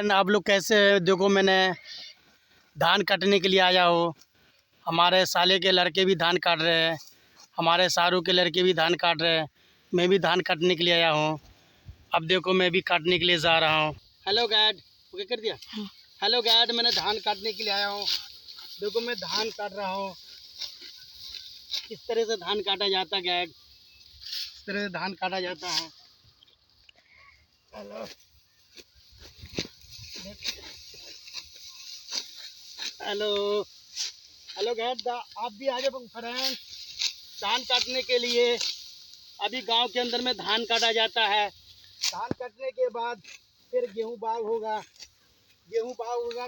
Friend आप लोग कैसे हैं? देखो मैंने धान काटने के लिए आया हूँ। हमारे साले के लड़के भी धान काट रहे हैं, हमारे सारू के लड़के भी धान काट रहे हैं। मैं भी धान काटने के लिए आया हूँ। अब देखो मैं भी काटने के लिए जा रहा हूँ। हेलो गैड, ओके कर दिया। हेलो गैड, मैंने धान काटने के लिए आया हूँ। देखो मैं धान काट रहा हूँ। किस तरह से धान काटा जाता है गैड, इस तरह से धान काटा जाता है। हेलो हेलो हेलो गैड, आप भी आ जाओ फ्रेंड धान काटने के लिए। अभी गांव के अंदर में धान काटा जाता है। धान काटने के बाद फिर गेहूं बाग होगा,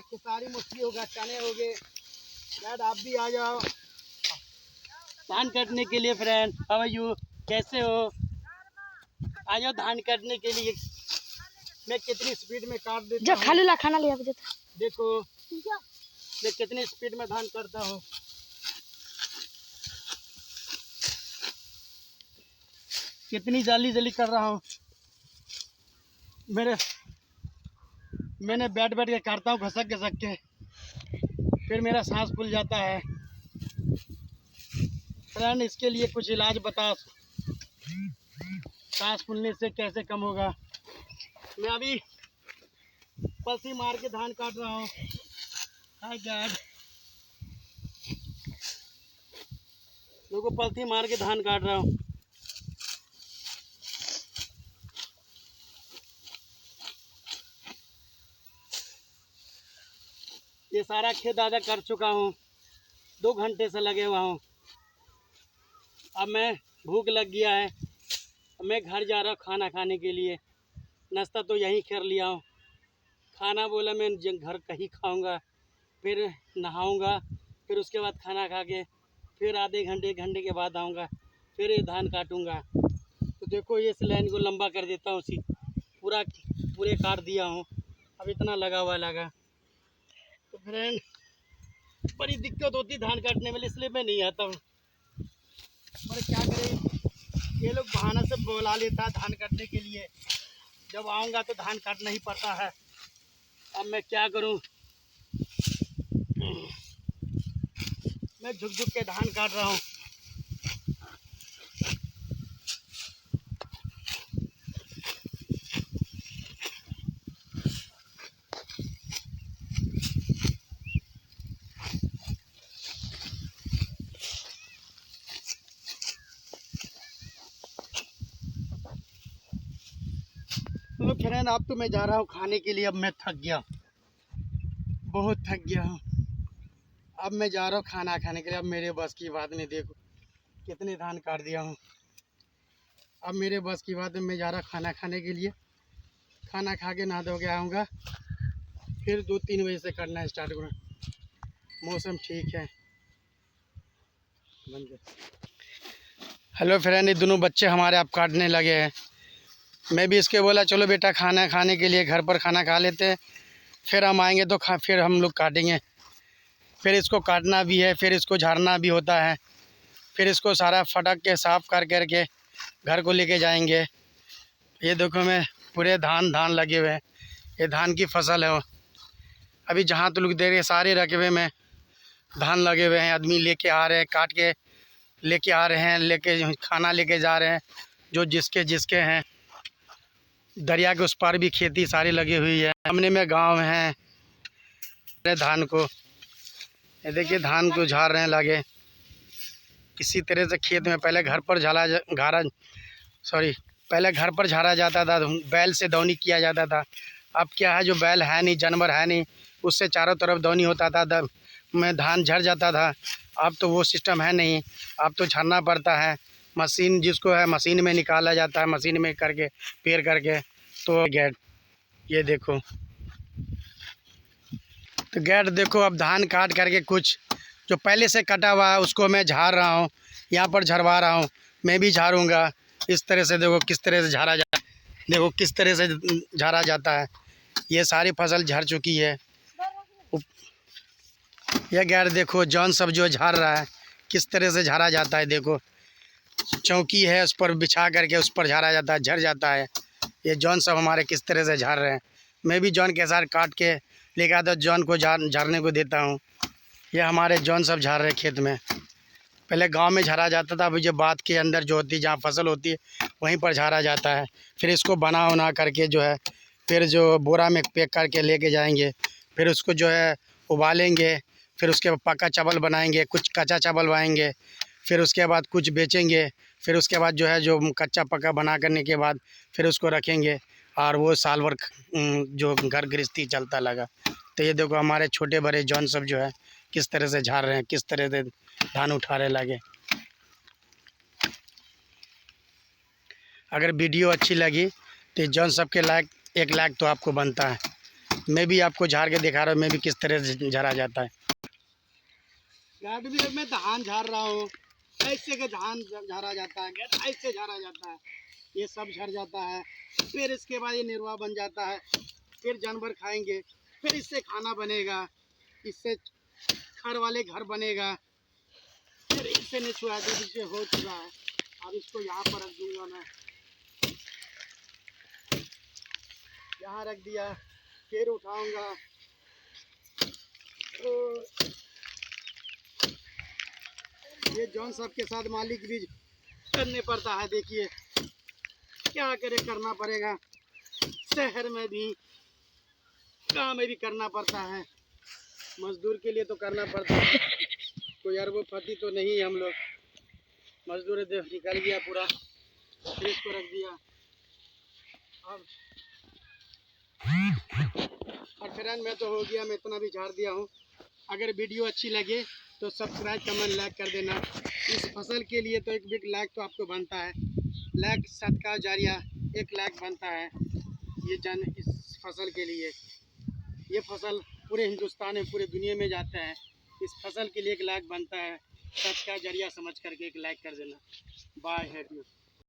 खेसारी मछली होगा, चने होंगे। गैड आप भी आ जाओ धान काटने के लिए। फ्रेंड हाउ आर यू, कैसे हो? आ जाओ धान काटने के लिए। मैं कितनी स्पीड में काट देता हूँ। खाली ला खाना लिया देखो मैं कितनी स्पीड में धान करता हूँ। कितनी जल्दी जल्दी कर रहा हूँ। मैंने बैठ के काटता हूँ, घसक घसक के, फिर मेरा सांस फूल जाता है। फ्रेंड इसके लिए कुछ इलाज बता, सांस फूलने से कैसे कम होगा। मैं अभी पलसी मार के धान काट रहा हूँ। हाय गॉड, देखो पलसी मार के धान काट रहा हूँ। ये सारा खेत आधा कर चुका हूँ, 2 घंटे से लगे हुआ हूँ। अब मैं भूख लग गया है, मैं घर जा रहा हूँ खाना खाने के लिए। नाश्ता तो यहीं कर लिया हूँ, खाना बोला मैं घर कहीं खाऊंगा, फिर नहाऊंगा, फिर उसके बाद खाना खा के फिर आधे घंटे 1 घंटे के बाद आऊँगा, फिर ये धान काटूंगा। तो देखो ये इस लाइन को लंबा कर देता हूँ, पूरे काट दिया हूँ। अब इतना लगा हुआ लगा। तो फ्रेंड बड़ी दिक्कत होती धान काटने में, इसलिए मैं नहीं आता हूँ। पर क्या करें, ये लोग बहाना से बुला लेता धान काटने के लिए। जब आऊँगा तो धान काटना ही पड़ता है। अब मैं क्या करूँ, मैं झुक झुक के धान काट रहा हूँ। तो फ्रेंड अब तो मैं जा रहा हूँ खाने के लिए। अब मैं थक गया, बहुत थक गया हूँ। अब मैं जा रहा हूँ खाना खाने के लिए। अब मेरे बस की बात नहीं, देखो कितने धान काट दिया हूँ। अब मेरे बस की बात है, मैं जा रहा खाना खाने के लिए। खाना खा के नहा धो के आऊँगा, फिर 2-3 बजे से करना स्टार्ट करूँ। मौसम ठीक है। हेलो फ्रेंड, ये दोनों बच्चे हमारे आप काटने लगे हैं। मैं भी इसके बोला चलो बेटा खाना खाने के लिए घर पर खाना खा लेते हैं, फिर हम आएंगे तो फिर हम लोग काटेंगे। फिर इसको काटना भी है, फिर इसको झाड़ना भी होता है, फिर इसको सारा फटक के साफ़ कर के घर को लेके जाएंगे। ये देखो मैं पूरे धान लगे हुए हैं, ये धान की फसल है। अभी जहाँ तो लोग दे रहे सारे रकबे में धान लगे हुए हैं। आदमी लेके आ रहे हैं, काट के लेके आ रहे हैं, लेके खाना लेके जा रहे हैं, जो जिसके हैं। दरिया के उस पार भी खेती सारी लगी हुई है। सामने में गांव है। धान को ये देखिए, धान को झाड़ रहे हैं लगे। किसी तरह से खेत में पहले घर पर पहले घर पर झाड़ा जाता था, बैल से दौनी किया जाता था। अब क्या है, जो बैल है नहीं, जानवर है नहीं, उससे चारों तरफ दौनी होता था, में धान झड़ जाता था। अब तो वो सिस्टम है नहीं, अब तो झड़ना पड़ता है। मशीन जिसको है मशीन में निकाला जाता है, मशीन में करके पेर करके। तो गैड ये देखो, तो गैड देखो अब धान काट करके कुछ जो पहले से कटा हुआ है उसको मैं झाड़ रहा हूँ, यहाँ पर झड़वा रहा हूँ। मैं भी झाड़ूंगा इस तरह से। देखो किस तरह से झाड़ा जाता है, देखो किस तरह से झाड़ा जाता है। ये सारी फसल झड़ चुकी है। यह गैर देखो जौन सब जो झाड़ रहा है, किस तरह से झाड़ा जाता है। देखो चौकी है, उस पर बिछा करके उस पर झाड़ा जाता है, झड़ जाता है। ये जौन सब हमारे किस तरह से झाड़ रहे हैं, मैं भी जॉन के साथ काट के लेकर आता हूँ, जॉन को झाड़ने को देता हूँ। ये हमारे जॉन सब झाड़ रहे खेत में। पहले गांव में झाड़ा जाता था, अभी जो बात के अंदर जो होती है, जहाँ फसल होती है वहीं पर झाड़ा जाता है। फिर इसको बना उना करके जो है फिर जो बोरा में पैक करके लेके जाएंगे, फिर उसको जो है उबालेंगे, फिर उसके बाद पका चावल बनाएंगे, कुछ कच्चा चावल बनाएंगे, फिर उसके बाद कुछ बेचेंगे, फिर उसके बाद जो है जो कच्चा पका बना करने के बाद फिर उसको रखेंगे और वो साल भर जो घर गृहस्थी चलता लगा। तो ये देखो हमारे छोटे बड़े जॉन सब जो है किस तरह से झाड़ रहे हैं, किस तरह से धान उठाने लगे। अगर वीडियो अच्छी लगी तो जॉन सब के लाइक 1 लाइक तो आपको बनता है। मैं भी आपको झाड़ के दिखा रहा हूँ, मैं भी किस तरह से झाड़ा जाता है। मैं धान झाड़ रहा हूँ, ऐसे के धान झाड़ा जाता है, ऐसे झाड़ा जाता है, ये सब झड़ जाता है। फिर इसके बाद ये निर्वाह बन जाता है, फिर जानवर खाएंगे, फिर इससे खाना बनेगा, इससे खर वाले घर बनेगा, फिर इससे निचुआ से हो चुका है। अब इसको यहाँ पर रख दूंगा, मैं यहाँ रख दिया, फिर उठाऊंगा। तो ये जॉन सब के साथ मालिक भी करने पड़ता है। देखिए क्या करे, करना पड़ेगा। शहर में भी काम में भी करना पड़ता है, मजदूर के लिए तो करना पड़ता है। कोई अरबोपति तो नहीं हम लोग। मजदूर निकल गया पूरा, फिर इसको रख दिया। अब और फ्रेंड मैं तो हो गया, मैं इतना भी झाड़ दिया हूँ। अगर वीडियो अच्छी लगे तो सब्सक्राइब कमेंट लाइक कर देना। इस फसल के लिए तो एक बिग लाइक तो आपको बनता है। लाइक सदका जारिया 1 लाइक बनता है ये जन इस फसल के लिए। ये फसल पूरे हिंदुस्तान में पूरे दुनिया में जाता है। इस फसल के लिए 1 लाइक बनता है, सदका जरिया समझ करके 1 लाइक कर देना। Bye, happy.